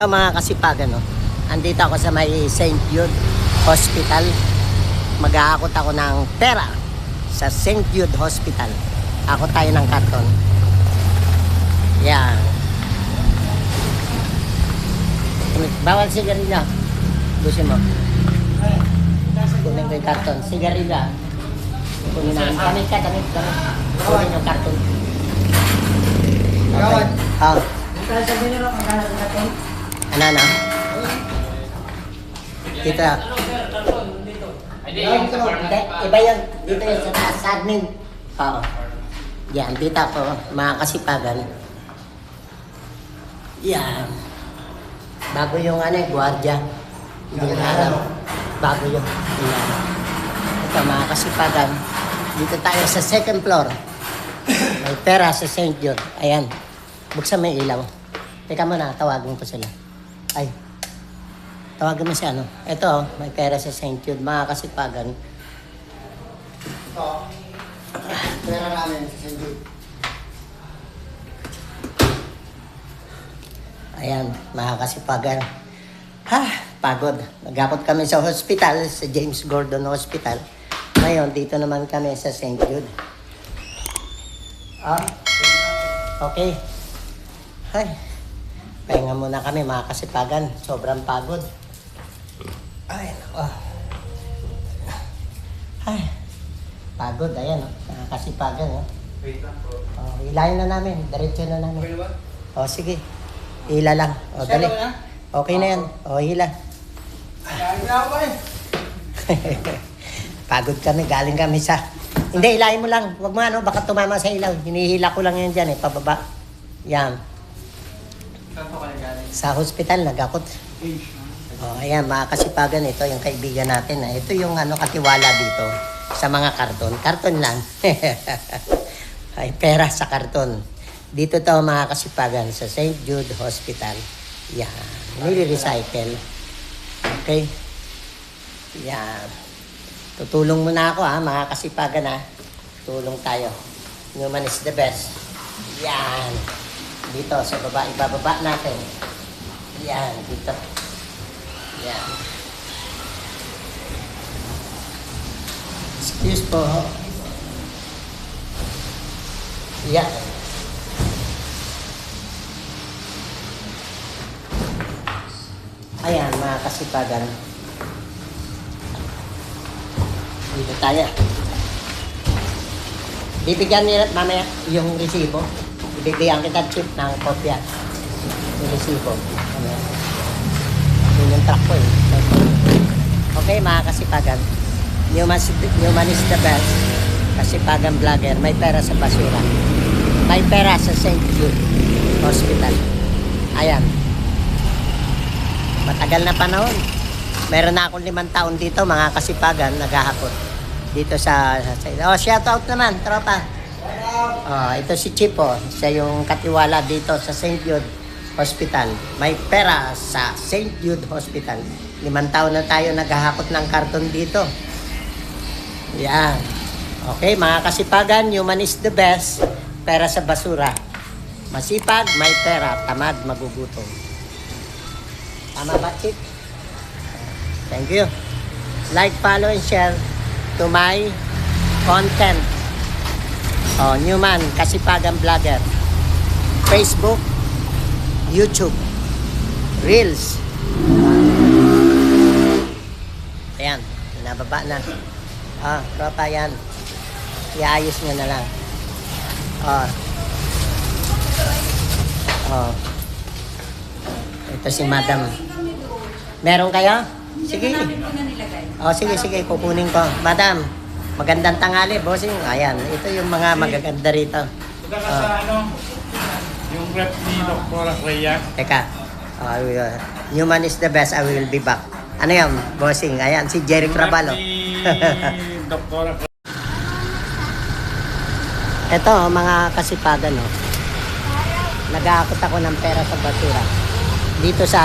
Mga kasipagan, no? Andito ako sa may St. Jude Hospital. Mag-aakot ako ng pera sa St. Jude Hospital. Ako tayo ng karton. Yan. Bawal sigarilyo. Busin mo. Kunin ko yung karton. Sigarilyo. Kunin namin. Kamit ka. Kunin yung karton. Okay. Oh. Ano na? Dito. Iba yun. Dito yun sa taas. Sa admin. Oo. Yan. Dito ako. Mga kasipagan. Yan. Bago yung gwardiya. Hindi na alam. Bago yung. Yan. Ito mga kasipagan. Dito tayo sa second floor. May pera sa St. Jude. Ayan. Buksan mo yung ilaw. Teka muna. Tawagin ko sila. Ay. Tawagan mo si ano. Ito, may pera sa St. Jude. Mga kasipagan. Ito. Pera namin sa St. Jude. Ayan, mga kasipagan. Pagod. Nagakot kami sa hospital, sa James Gordon Hospital. Ngayon, dito naman kami sa St. Jude. Okay. Ay, pahinga muna kami mga kasipagan. Sobrang pagod. Ay, nako. Ay, pagod. Ayan, mga kasipagan. Hilahin na namin. Diretso na namin. Sige. Hila lang. Dali. Okay na yan. Hila. Pagod kami. Galing kami sa... Hindi, hilahin mo lang. Huwag mo baka tumama sa ilaw. Hinihila ko lang yan dyan pababa. Yan. Sa hospital, nagakot. Ayan, mga kasipagan, ito yung kaibigan natin. Ito yung katiwala dito sa mga karton. Karton lang. Ay, pera sa karton. Dito to mga kasipagan sa St. Jude Hospital. Yan. Nili-recycle. Okay. Yan. Tutulong muna ako mga kasipagan Tulong tayo. Human is the best. Yan. Dito sa baba. Ibababa natin. Yan. Dito. Yan. Excuse po. Yan. Ayan, mga kasipagan. Dito tayo. Bibigyan nila mamaya yung resibo. Bibigyan kita chip ng kopya. Yung resibo. Yun yung truck ko Okay, mga kasipagan. Human is the best. Kasipagan vlogger. May pera sa basura. May pera sa St. Jude Hospital. Ayan. Matagal na panahon. Meron na akong 5 taon dito, mga kasipagan, naghahakot. Dito sa shout out naman, tropa. Ito si Chipo. Siya yung katiwala dito sa St. Jude Hospital. May pera sa St. Jude Hospital. 5 taon na tayo naghahakot ng karton dito. Yan. Okay, mga kasipagan, human is the best. Pera sa basura. Masipag, may pera. Tamad, magugutom. Tama ba, Chip? Thank you. Like, follow, and share to my content. Newman, Kasipagan Vlogger. Facebook, YouTube, Reels. Ayan, nababa na. Tropa yan. Iayos nyo na lang. Ito si Madam. Meron kayo? Sige. Sige. Kukunin ko. Madam, magandang tanghali, bossing. Ayan, ito yung mga magaganda rito. Yung rep ni Dr. Rhea. Teka. Human is the best. I will be back. Ano yan, bossing? Ayan, si Jerry Cravalo. Dr. Ito, mga kasipagan, nag-aakot ako ng pera sa basura. Dito sa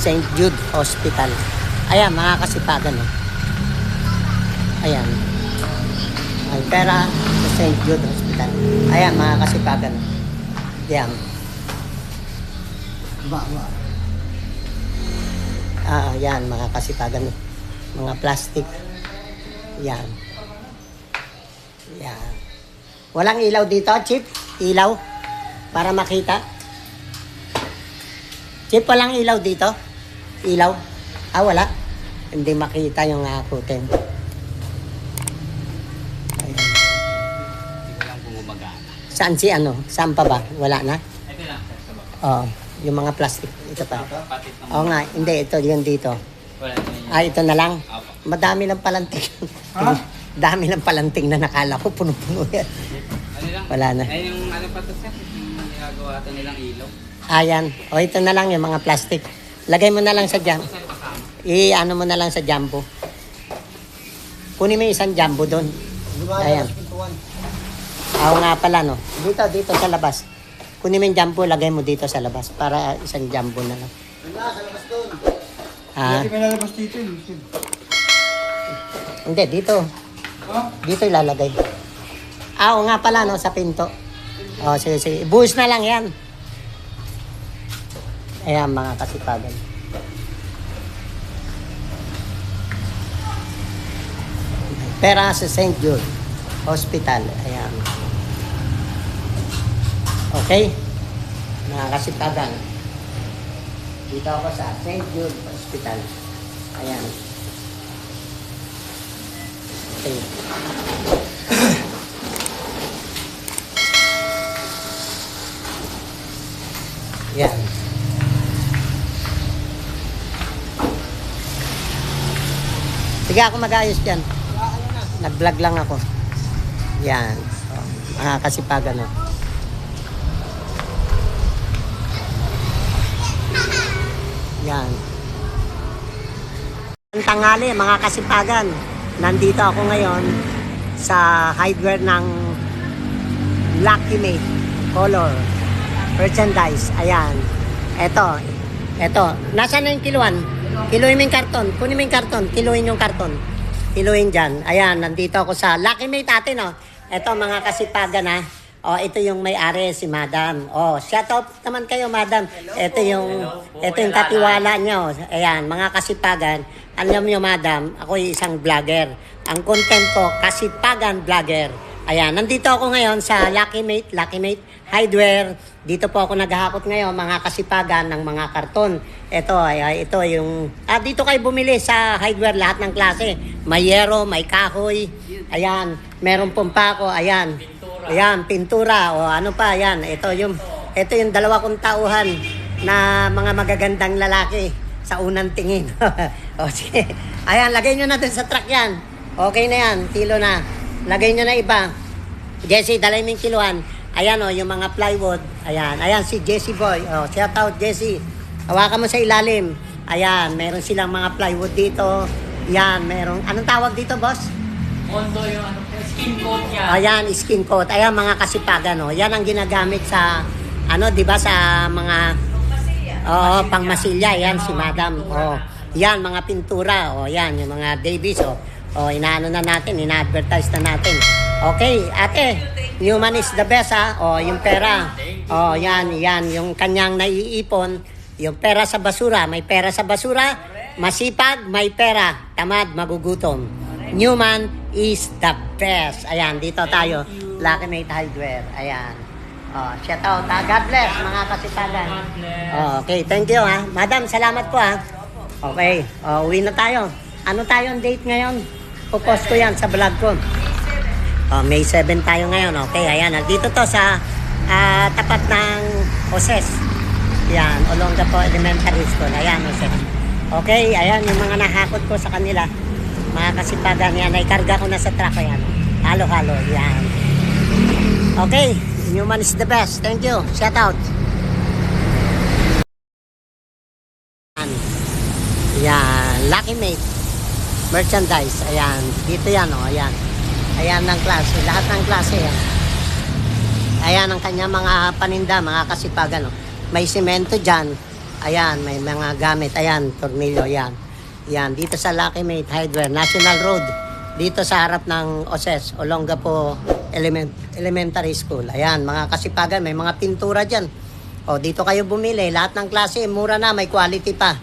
St. Jude Hospital. Ayan, mga kasipagan. Ayan. May pera sa St. Jude Hospital. Ayan, mga kasipagan. Ayan. Yan, mga kasipagan. Mga plastic. Yan. Yan. Walang ilaw dito, Chip? Ilaw? Para makita? Chip, walang ilaw dito? Ilaw? Wala. Hindi makita yung akutin. Ayan. Hindi ko lang kung gumagana. Saan si ano? Saan pa ba? Wala na? Ito lang, sa baba. Oo. Yung mga plastic. Ito pa. Patit ng Oo nga. Hindi. Ito. Yun dito. Wala na yun. Ito na lang. Apo. Madami ng palanting. Ha? Dami ng palanting na nakala ko. Puno-puno yan. Ano lang? Wala na. Ay, yung ano pa to sir? Yung ginagawa ito nilang ilaw. Ayan. O ito na lang yung mga plastic. Lagay mo na lang sa jam. Sir, kasama. I-ano mo na lang sa jumbo. Kunin mo yung isang jumbo doon. Ayan. Oo nga pala, no? Dito sa labas. Kunin mo yung jumbo, lagay mo dito sa labas. Para isang jumbo na lang. Sa labas doon. Ha? Hindi ka nalabas dito eh. Hindi, dito. Ha? Dito ilalagay. Oo nga pala, no? Sa pinto. Sige, sige. Buhos na lang yan. Ayan, mga kasipagan. Pera sa St. Jude Hospital. Ayan. Okay? Mga kasipagan. Dito ako sa St. Jude Hospital. Ayan. Okay. Yan. Sige, ako mag-ayos dyan. Nag-vlog lang ako. Yan. Mga kasipagan, no? Yan. Ang tanghali, mga kasipagan. Nandito ako ngayon sa hardware ng Lucky Mate Color merchandise. Ayan. Ito. Nasaan na yung kiluan? Kiluin mo yung karton. Kunin mo yung karton. Kiluin yung karton. Kiluin dyan. Ayan, nandito ako sa Lucky Mate atin, oh. Ito, mga kasipagan, ha. Oh, ito yung may-ari, si Madam. Oh, shout out naman kayo, Madam. Ito yung katiwala nyo. Ayan, mga kasipagan. Alam nyo, Madam, ako yung isang vlogger. Ang content ko, kasipagan vlogger. Ayan, nandito ako ngayon sa Lucky Mate Hardware. Dito po ako naghahakot ngayon, mga kasipagan ng mga karton. Ito yung... dito kayo bumili sa hardware, lahat ng klase. May yero, may kahoy. Ayan, meron pong pako. Ayan. Ayan, pintura. O ano pa, ayan. Ito yung dalawa kong tauhan na mga magagandang lalaki sa unang tingin. O sige. Ayan, lagay nyo na dun sa truck yan. Okay na yan, kilo na. Lagay nyo na iba. Jesse, dalay mo yung kiluan. Ayan o, yung mga plywood. Ayan si Jesse Boy. O, shout out Jesse. Hawakan mo sa ilalim. Ayan, meron silang mga plywood dito. Ayan, meron. Anong tawag dito, boss? Kondo yung ano, skin coat niya. Ayan, skin coat. Ayan, mga kasipagan, o. Yan ang ginagamit sa, di ba, sa mga... Oo, pangmasilya. Yan, si Madam. O, yan, mga pintura. O, yan, yung mga Davies, o. O, inaano na natin, ina-advertise na natin. Okay, ate, Newman is the best, ha? O, yung pera. O, yan, yung kanyang naiipon. Yung pera sa basura, may pera sa basura. Masipag, may pera. Tamad, magugutom. Newman is the best. Ayan, dito tayo. Lucky Mate Hardware. Ayan. O, shout out, ha? God bless, mga kasipagan. Okay, thank you, ha? Madam, salamat po, ha? Okay, uwi na tayo. Ano tayong date ngayon? Pupost ko yan sa vlog ko. May 7 tayo ngayon. Okay, ayan. Nandito to sa tapat ng Oses. Yan, Olongapo Elementary School. Ayan, Oses. Okay, ayan yung mga nahakot ko sa kanila. Mga kasipagan yan. Naikarga ko na sa truck. Ayan. Halo-halo. Yan. Okay, Newman is the best. Thank you. Shout out. Yan. Lucky Mate merchandise. Ayan. Dito yan, o. Ayan. Ayan ng klase. Lahat ng klase yan. Ayan ang kanya mga paninda, mga kasipagan, o. May semento dyan. Ayan. May mga gamit. Ayan. Tornilyo. Ayan. Ayan. Dito sa Lucky Mate Hardware. National Road. Dito sa harap ng Oses. Olongapo Elementary School. Ayan. Mga kasipagan. May mga pintura dyan. O. Dito kayo bumili. Lahat ng klase. Mura na. May quality pa.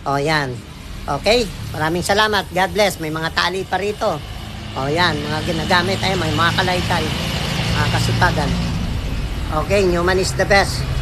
O. Ayan. Okay? Maraming salamat. God bless. May mga tali pa rito. O yan, mga ginagamit. Ay, may mga kalaykay. Mga kasipagan. Okay, Newman is the best.